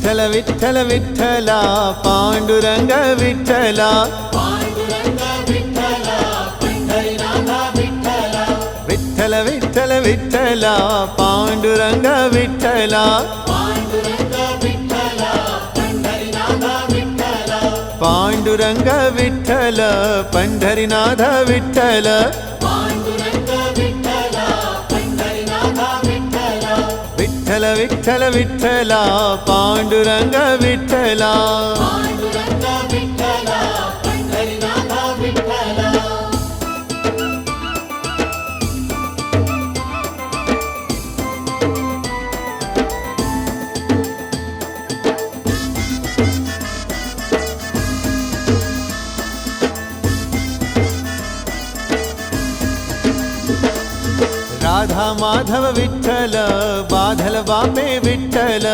विठ्ठल विठ्ठल विठ्ठला पांडुरंग विठ्ठला विठ्ठल विठ्ठल विठ्ठला पांडुरंग विठ्ठला पांडुरंग विठ्ठल पंढरीनाथ विठ्ठल विठ्ठल विठ्ठल विठ्ठला पांडुरंग विठ्ठला राधा माधव विठ्ठल बाधल बापे विठ्ठल